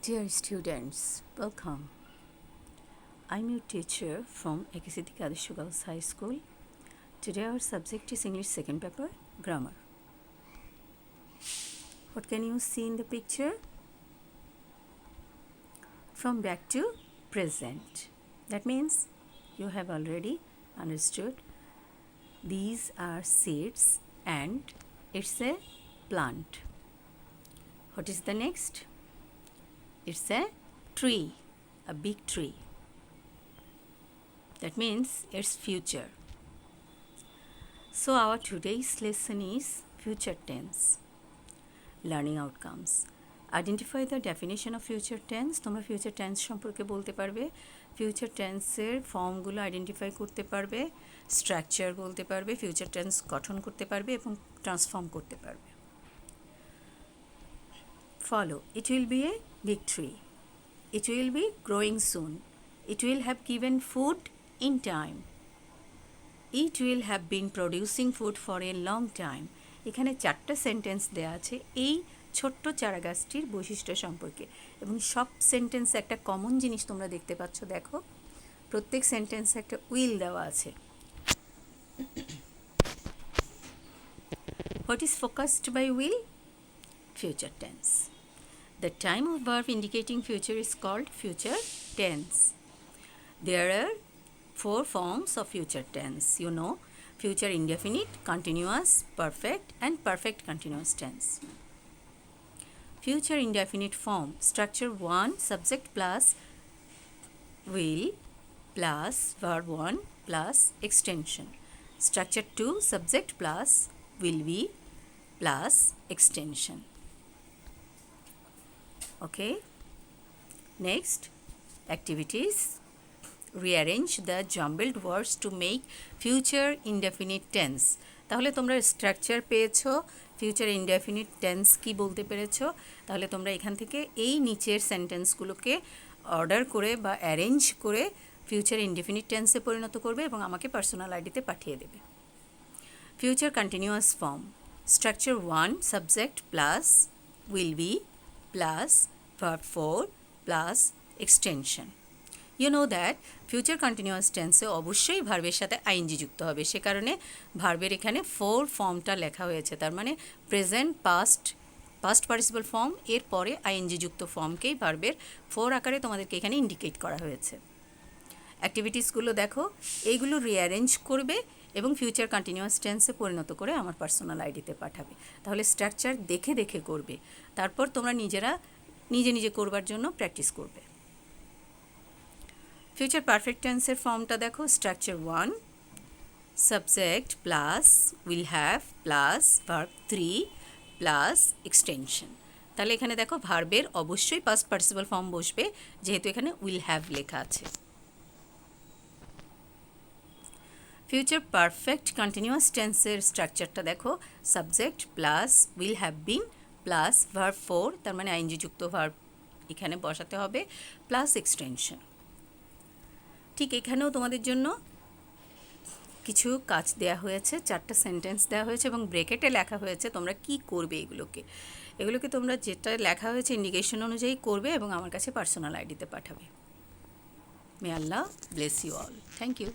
Dear students, welcome. I'm your teacher from Ekasiddiki Adarsh Girls High School. Today our subject is English second paper, grammar. What can you see in the picture? From back to present. That means you have already understood these are seeds and it's a plant. What is the next? It's a tree, a big tree. That means it's future. So our today's lesson is future tense. Learning outcomes. Identify the definition of future tense. তোমরা future tense সম্পর্কে বলতে পারবে, future tense এর ফর্মগুলো identify করতে পারবে, structure বলতে পারবে, future tense গঠন করতে পারবে এবং ট্রান্সফর্ম করতে পারবে। Follow. It will be a big tree. It will be growing soon. It will have given food in time. It will have been producing food for a long time. এখানে চারটা sentence দেয়া আছে এই ছোট্ট চারাগাছটির বৈশিষ্ট্য সম্পর্কে এবং সব সেন্টেন্সে একটা কমন জিনিস তোমরা দেখতে পাচ্ছ। দেখো, প্রত্যেক সেন্টেন্সে একটা উইল দেওয়া আছে। What is focused by will? Future tense. The time of verb indicating future is called future tense. There are 4 forms of future tense. You know, future indefinite, continuous, perfect, and perfect continuous tense. Future indefinite form, structure 1, subject plus will plus verb 1 plus extension. Structure 2, subject plus will be plus extension. Okay. Next, activities. Rearrange the jumbled words to make future indefinite tense. তাহলে তোমরা structure পেয়েছো, future indefinite tense কি বলতে পেরেছো। তাহলে তোমরা এখান থেকে এই নিচের সেন্টেন্সগুলোকে অর্ডার করে বা অ্যারেঞ্জ করে ফিউচার ইনডেফিনিট টেন্সে পরিণত করবে এবং আমাকে পার্সোনাল আইডিতে পাঠিয়ে দেবে। Future continuous form, structure 1, subject plus will be plus verb 4 plus extension. You know that future continuous tense অবশ্যই ভার্বের সাথে আইএনজি যুক্ত হবে, সে কারণে ভার্বের এখানে 4 ফর্মটা লেখা হয়েছে। তার মানে প্রেজেন্ট, পাস্ট পার্টিসিপল ফর্ম, এর পরে আইএনজি যুক্ত ফর্মকেই ভার্বের 4 আকারে তোমাদেরকে এখানে ইন্ডিকেট করা হয়েছে। অ্যাক্টিভিটিসগুলো দেখো, এইগুলো রিঅ্যারেঞ্জ করবে এবং ফিউচার কন্টিনিউয়াস টেন্সে পরিণত করে আমার পার্সোনাল আইডিতে পাঠাবে। তাহলে স্ট্রাকচার দেখে দেখে করবে, তারপর তোমরা নিজে নিজে করবার জন্য প্র্যাকটিস করবে। ফিউচার পারফেক্ট টেন্সের ফর্মটা দেখো, structure 1, subject plus will have plus verb 3 plus extension. তাহলে এখানে দেখো ভার্বের অবশ্যই পাস্ট পার্টিসিপল ফর্ম বসবে, যেহেতু এখানে উইল হ্যাভ লেখা আছে। ফিউচার পারফেক্ট কন্টিনিউয়াস টেন্সের স্ট্রাকচারটা দেখো, subject plus will have been plus verb 4, তার মানে আইএনজি যুক্ত ভার্ব এখানে বসাতে হবে, প্লাস এক্সটেনশন। ঠিক এখানেও তোমাদের জন্য কিছু কাজ দেয়া হয়েছে, 4টা সেন্টেন্স দেওয়া হয়েছে এবং ব্রেকেটে লেখা হয়েছে তোমরা কি করবে। এগুলোকে তোমরা যেটা লেখা হয়েছে ইন্ডিকেশন অনুযায়ী করবে এবং আমার কাছে পার্সোনাল আইডিতে পাঠাবে। May Allah bless you all. Thank you.